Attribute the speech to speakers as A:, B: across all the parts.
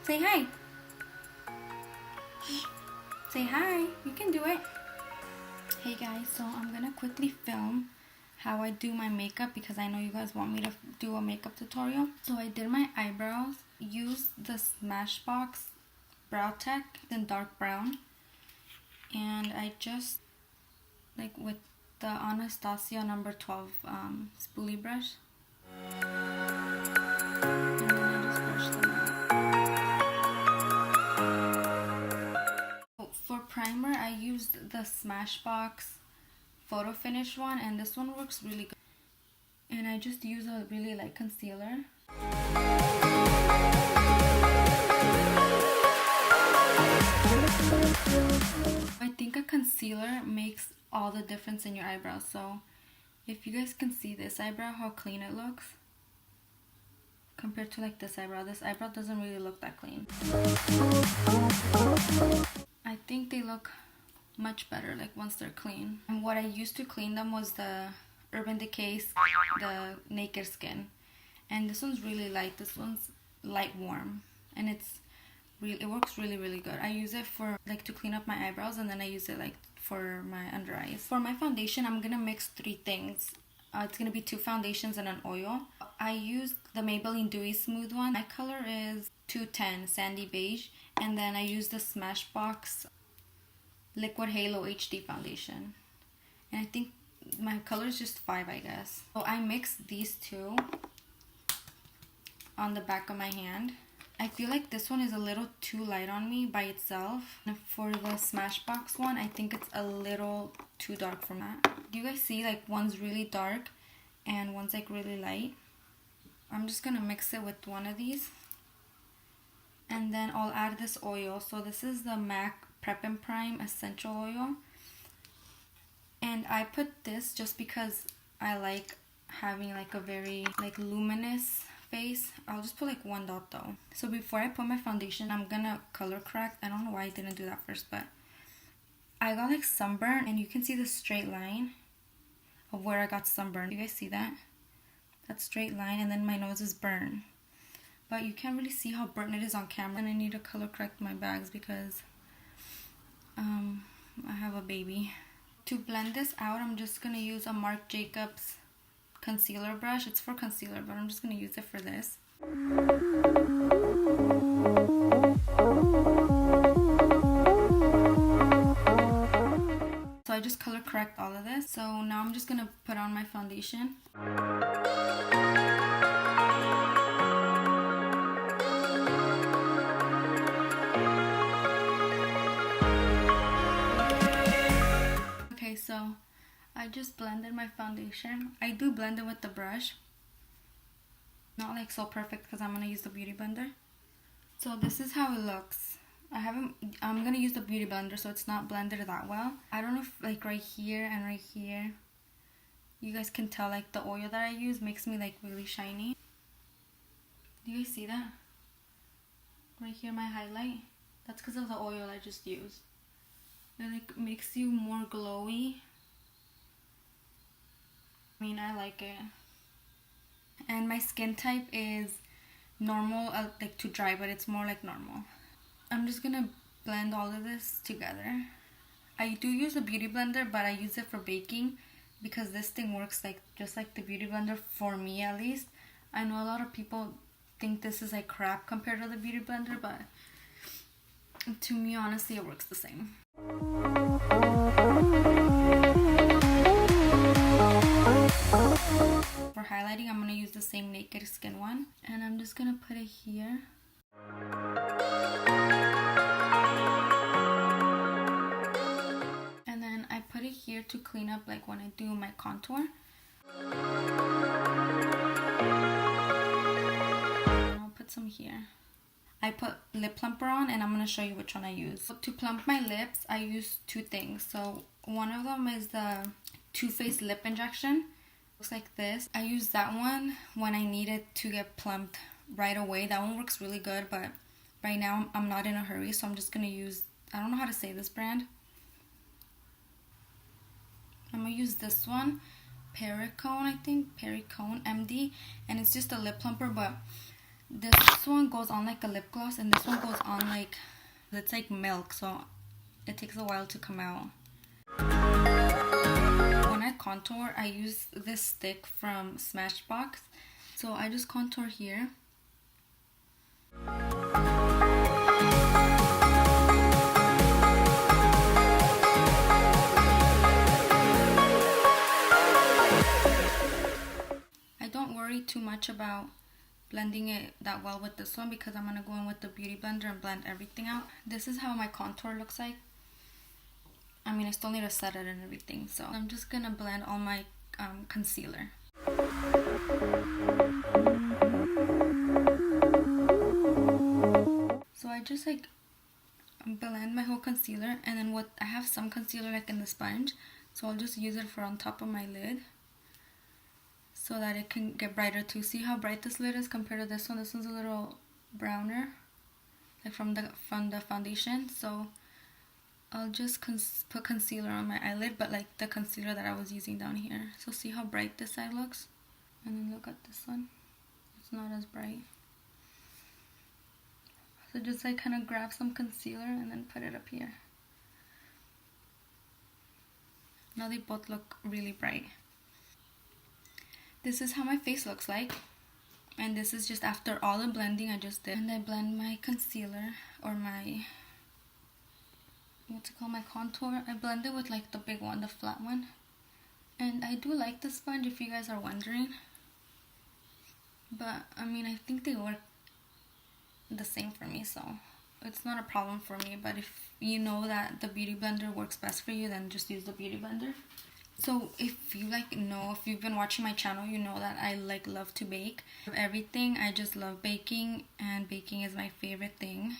A: Say hi. Say hi. You can do it. Hey guys, so I'm gonna quickly film how I do my makeup because I know you guys want me to do a makeup tutorial. So I did my eyebrows, used the Smashbox Brow Tech in dark brown, and I just like with the Anastasia number 12 spoolie brush. And then I just brush them out. For primer, I used the Smashbox Photo Finish one, and this one works really good. And I just use a really light concealer. I think a concealer makes all the difference in your eyebrows. So if you guys can see this eyebrow, how clean it looks compared to like this eyebrow doesn't really look that clean. I think they look much better like once they're clean. And what I used to clean them was the Urban Decay, the Naked Skin, and this one's really light. This one's light warm, and it works really good. I use it for like to clean up my eyebrows, and then I use it like for my under eyes. For my foundation, I'm gonna mix 3 things. It's gonna be 2 foundations and an oil. I used the Maybelline Dewy Smooth one. My color is 210 Sandy Beige, and then I used the Smashbox Liquid Halo HD foundation, and I think my color is just 5, I guess. So I mixed these 2 on the back of my hand. I feel like this one is a little too light on me by itself. And for the Smashbox one, I think it's a little too dark for that. Do you guys see like one's really dark and one's like really light? I'm just gonna mix it with one of these, and then I'll add this oil. So this is the MAC Prep and Prime Essential Oil, and I put this just because I like having like a very like luminous face. I'll just put like 1 dot though. So before I put my foundation, I'm gonna color correct. I don't know why I didn't do that first, but I got like sunburn, and you can see the straight line of where I got sunburn. You guys see that? That straight line, and then my nose is burned. But you can't really see how burnt it is on camera, and I need to color correct my bags because I have a baby. To blend this out, I'm just gonna use a Marc Jacobs concealer brush. It's for concealer, but I'm just gonna use it for this. So I just color correct all of this. So now I'm just gonna put on my foundation. Okay, so I just blended my foundation. I do blend it with the brush. Not like so perfect because I'm gonna use the beauty blender. So this is how it looks. I'm gonna use the beauty blender, so it's not blended that well. I don't know if like right here and right here you guys can tell like the oil that I use makes me like really shiny. Do you guys see that? Right here, my highlight. That's because of the oil I just used. It like makes you more glowy. I mean, I like it. And my skin type is normal, like to dry, but it's more like normal. I'm just gonna blend all of this together. I do use a beauty blender, but I use it for baking because this thing works like just like the beauty blender for me, at least. I know a lot of people think this is like crap compared to the beauty blender, but to me, honestly, it works the same. For highlighting, I'm gonna use the same Naked Skin one, and I'm just gonna put it here. And then I put it here to clean up like when I do my contour. And I'll put some here. I put lip plumper on, and I'm gonna show you which one I use. So to plump my lips, I use 2 things. So one of them is the Too Faced lip injection. Looks like this. I use that one when I need it to get plumped right away. That one works really good, but right now I'm not in a hurry, so I'm just gonna use, I don't know how to say this brand. I'm gonna use this one, Pericone, I think, Pericone MD, and it's just a lip plumper, but This one goes on like a lip gloss, and this one goes on like, it's like milk, so it takes a while to come out. When I contour, I use this stick from Smashbox. So I just contour here. I don't worry too much about blending it that well with this one because I'm going to go in with the Beauty Blender and blend everything out. This is how my contour looks like. I mean, I still need to set it and everything. So I'm just going to blend all my concealer. So I just like blend my whole concealer, and then I have some concealer like in the sponge. So I'll just use it for on top of my lid, so that it can get brighter too. See how bright this lid is compared to this one? This one's a little browner, like from the foundation. So I'll just put concealer on my eyelid, but like the concealer that I was using down here. So see how bright this side looks? And then look at this one. It's not as bright. So just like kind of grab some concealer and then put it up here. Now they both look really bright. This is how my face looks like, and this is just after all the blending I just did. And I blend my concealer, or my, what's it called, my contour. I blend it with like the big one, the flat one. And I do like the sponge, if you guys are wondering, but I mean, I think they work the same for me, so it's not a problem for me. But if you know that the Beauty Blender works best for you, then just use the Beauty Blender. So if you if you've been watching my channel, you know that I love to bake. Everything, I just love baking, and baking is my favorite thing.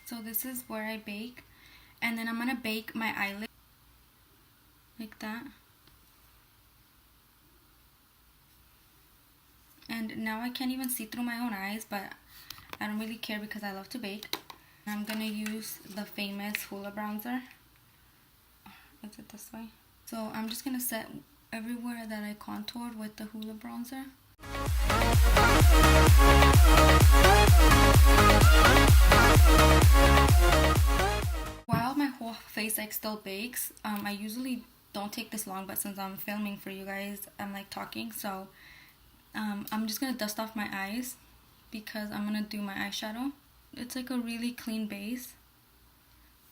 A: So this is where I bake, and then I'm gonna bake my eyelid like that. And now I can't even see through my own eyes, but I don't really care because I love to bake. I'm gonna use the famous Hoola bronzer. Is it this way? So I'm just gonna set everywhere that I contoured with the Hoola bronzer. While my whole face like still bakes, I usually don't take this long, but since I'm filming for you guys, I'm like talking, so I'm just gonna dust off my eyes because I'm gonna do my eyeshadow. It's like a really clean base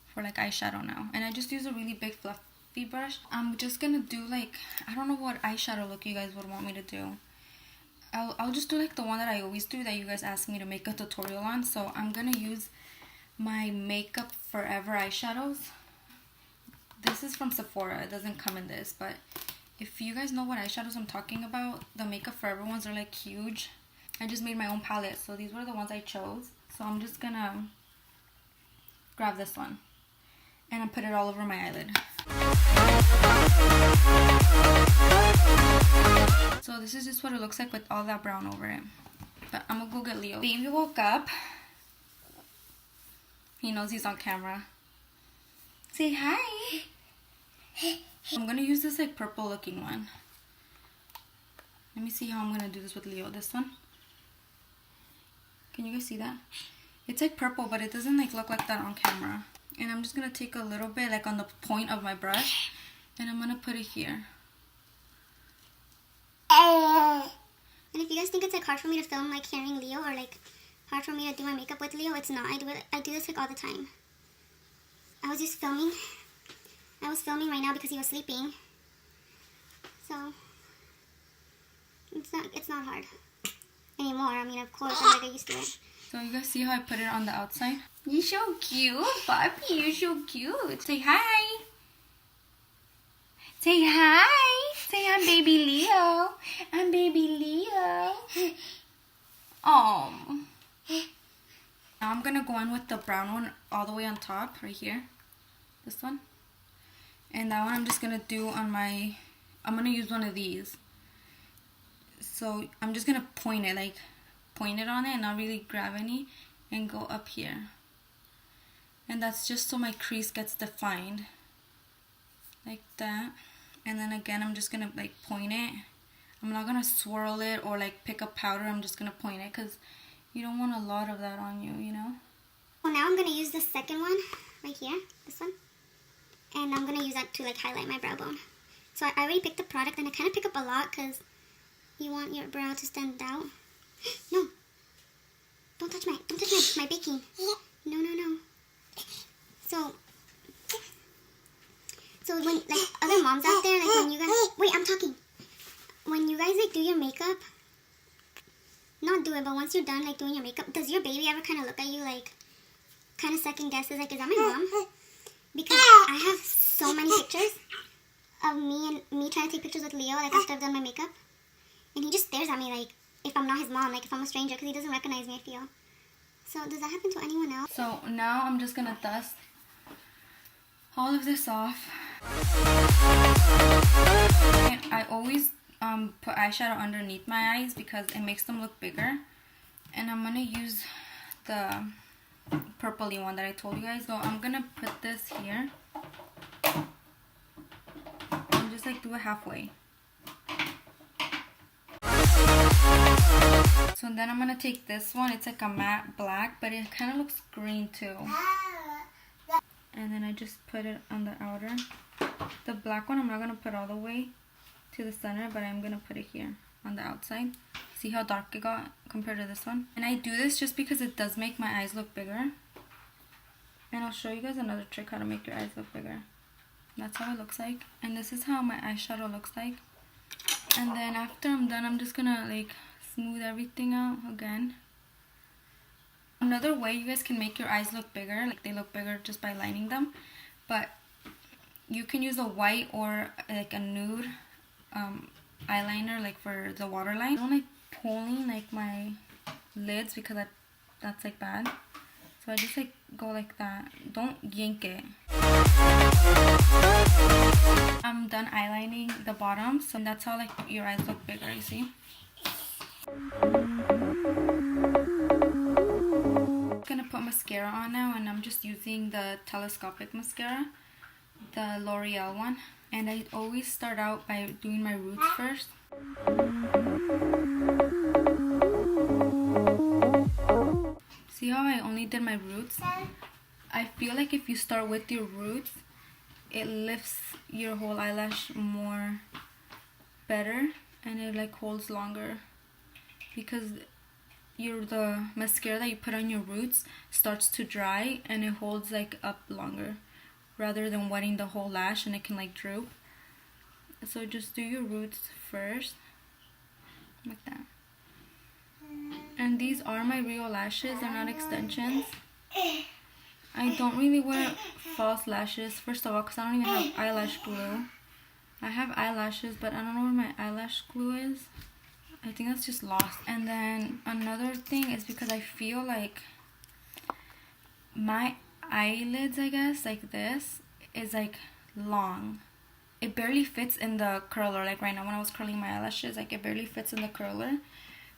A: for like eyeshadow now, and I just use a really big fluffy brush. I'm just gonna do like, I don't know what eyeshadow look you guys would want me to do. I'll just do like the one that I always do, that you guys ask me to make a tutorial on. So I'm gonna use my Makeup Forever eyeshadows. This is from Sephora. It doesn't come in this, but if you guys know what eyeshadows I'm talking about, the Makeup Forever ones are like huge. I just made my own palette, so these were the ones I chose. So I'm just gonna grab this one and I put it all over my eyelid. So this is just what it looks like with all that brown over it. But I'm gonna go get Leo. Baby woke up. He knows he's on camera. Say hi. I'm gonna use this like purple looking one. Let me see how I'm gonna do this with Leo. This one. Can you guys see that? It's like purple, but it doesn't like look like that on camera. And I'm just gonna take a little bit like on the point of my brush, and I'm gonna put it here.
B: And if you guys think it's like hard for me to film like carrying Leo, or like hard for me to do my makeup with Leo, it's not. I do this like all the time. I was filming right now because he was sleeping. So it's not hard anymore. I mean, of course, I'm gonna get used to it.
A: So you guys see how I put it on the outside? You're so cute, Bobby. You're so cute. Say hi. Say hi. Say I'm baby Leo. I'm baby Leo. Oh. Now I'm gonna go in with the brown one all the way on top, right here. This one. And that one I'm just gonna do on my, I'm gonna use one of these. So I'm just gonna point it on it and not really grab any, and go up here. And that's just so my crease gets defined. Like that. And then again, I'm just gonna like point it. I'm not gonna swirl it or like pick up powder. I'm just gonna point it because you don't want a lot of that on you, you know?
B: Well, now I'm gonna use the second one right here, this one. And I'm gonna use that to like highlight my brow bone. So I already picked the product, and I kind of pick up a lot because you want your brow to stand out. No, don't touch my baking. No. So when like other moms out there, like when you guys, wait, I'm talking. When you guys like do your makeup, not do it, but once you're done like doing your makeup, does your baby ever kind of look at you like, kind of second guesses like, is that my mom? Because I have so many pictures of me trying to take pictures with Leo like after I've done my makeup, and he just stares at me like if I'm not his mom, like if I'm a stranger, because he doesn't recognize me, I feel. So does that happen to anyone else?
A: So now I'm just gonna dust all of this off. I always put eyeshadow underneath my eyes because it makes them look bigger. And I'm gonna use the purpley one that I told you guys. So I'm gonna put this here and just like do it halfway. So then I'm gonna take this one. It's like a matte black, but it kind of looks green too. And then I just put it on the outer. The black one I'm not gonna put all the way to the center, but I'm gonna put it here on the outside. See how dark it got compared to this one? And I do this just because it does make my eyes look bigger. And I'll show you guys another trick how to make your eyes look bigger. That's how it looks like. And this is how my eyeshadow looks like. And then after I'm done, I'm just gonna like smooth everything out again. Another way you guys can make your eyes look bigger, like they look bigger just by lining them, but you can use a white or like a nude eyeliner like for the waterline. I don't like pulling like my lids because that's like bad. So I just like go like that. Don't yank it. I'm done eyelining the bottom, so that's how like your eyes look bigger, you see? I'm gonna put mascara on now, and I'm just using the telescopic mascara, the L'Oreal one. And I always start out by doing my roots first. See how I only did my roots? I feel like if you start with your roots, it lifts your whole eyelash more better, and it like holds longer because the mascara that you put on your roots starts to dry and it holds like up longer rather than wetting the whole lash and it can like droop. So just do your roots first like that. And these are my real lashes, they're not extensions. I don't really wear false lashes, first of all, because I don't even have eyelash glue. I have eyelashes, but I don't know where my eyelash glue is. I think that's just lost. And then another thing is because I feel like my eyelids, I guess, like this, is like long. It barely fits in the curler. Like right now when I was curling my eyelashes, like it barely fits in the curler.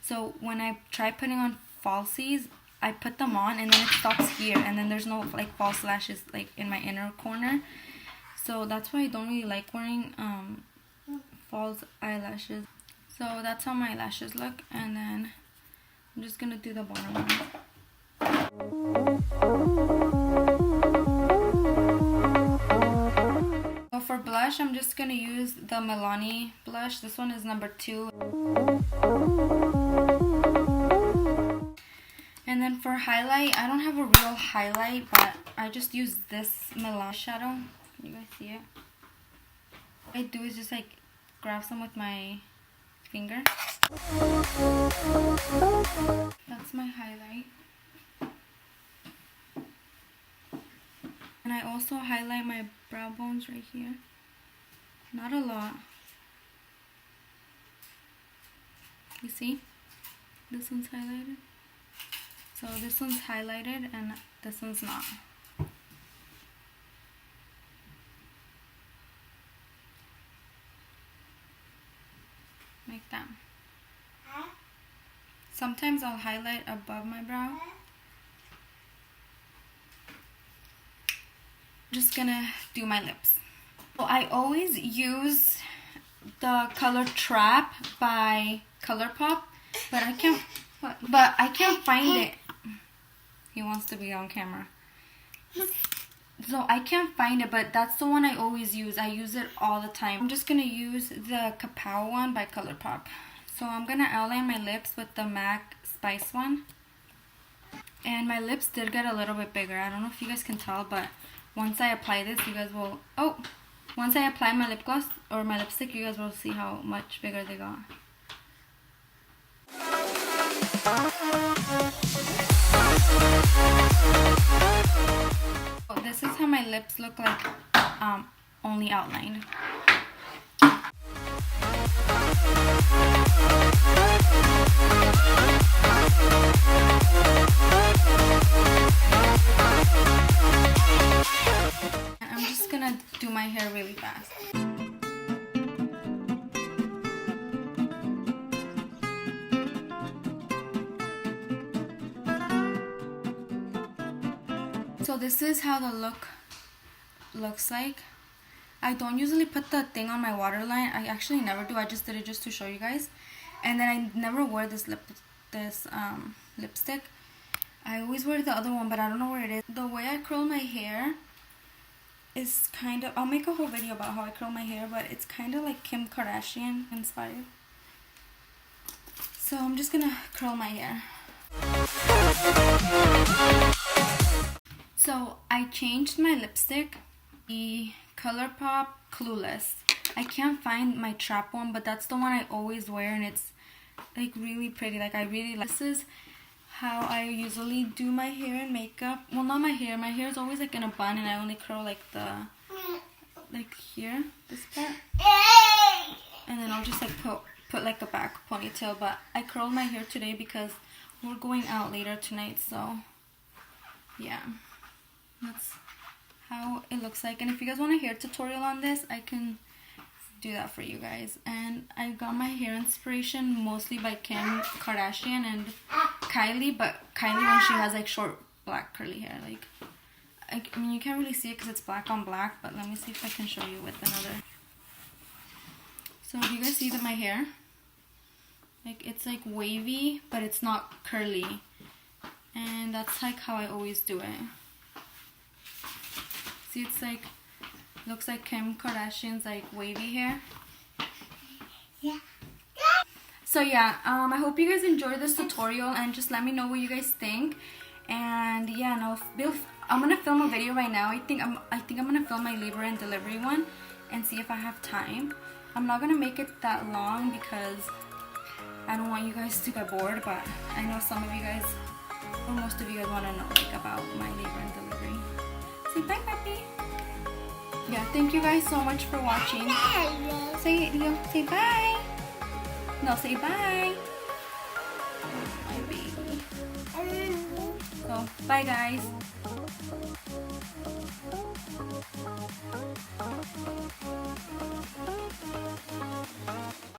A: So when I try putting on falsies, I put them on and then it stops here, and then there's no like false lashes like in my inner corner. So that's why I don't really like wearing false eyelashes. So that's how my lashes look, and then I'm just gonna do the bottom one. So for blush, I'm just gonna use the Milani blush. This one is number 2. And then for highlight, I don't have a real highlight, but I just use this Milani shadow. Can you guys see it? What I do is just like grab some with my finger. That's my highlight. And I also highlight my brow bones right here. Not a lot. You see? This one's highlighted. So this one's highlighted and this one's not. Like that. Sometimes I'll highlight above my brow. Just gonna do my lips. So I always use the color Trap by ColourPop, but I can't find it. He wants to be on camera. So I can't find it, but that's the one I always use. I use it all the time. I'm just gonna use the Kapow one by ColourPop. So I'm gonna outline my lips with the MAC Spice one. And my lips did get a little bit bigger. I don't know if you guys can tell, but once I apply this, you guys will... Oh! Once I apply my lip gloss or my lipstick, you guys will see how much bigger they got. So this is how my lips look like, only outlined. I'm just gonna do my hair really fast. So this is how the look looks like. I don't usually put the thing on my waterline. I actually never do. I just did it just to show you guys. And then I never wear this lipstick. I always wear the other one, but I don't know where it is. The way I curl my hair is kind of... I'll make a whole video about how I curl my hair, but it's kind of like Kim Kardashian inspired. So I'm just gonna curl my hair. So I changed my lipstick, the ColourPop Clueless. I can't find my Trap one, but that's the one I always wear, and it's like really pretty. Like I really like. This is how I usually do my hair and makeup. Well, not my hair. My hair is always like in a bun, and I only curl like like here, this part, and then I'll just like put like a back ponytail. But I curled my hair today because we're going out later tonight, so yeah. That's how it looks like. And if you guys want a hair tutorial on this, I can do that for you guys. And I got my hair inspiration mostly by Kim Kardashian and Kylie, but Kylie when she has like short black curly hair. Like I mean, you can't really see it because it's black on black, but let me see if I can show you with another. So do you guys see that my hair, like it's like wavy, but it's not curly, and that's like how I always do it. See, it's like, looks like Kim Kardashian's like wavy hair.
B: Yeah.
A: So yeah, I hope you guys enjoyed this tutorial, and just let me know what you guys think. And yeah, no, I'm gonna film a video right now. I think I'm gonna film my labor and delivery one and see if I have time. I'm not gonna make it that long because I don't want you guys to get bored, but I know some of you guys, or most of you guys, want to know like about my labor and delivery. Say bye, puppy. Yeah, thank you guys so much for watching. Say bye. No, say bye. Oh, my baby. So, bye guys.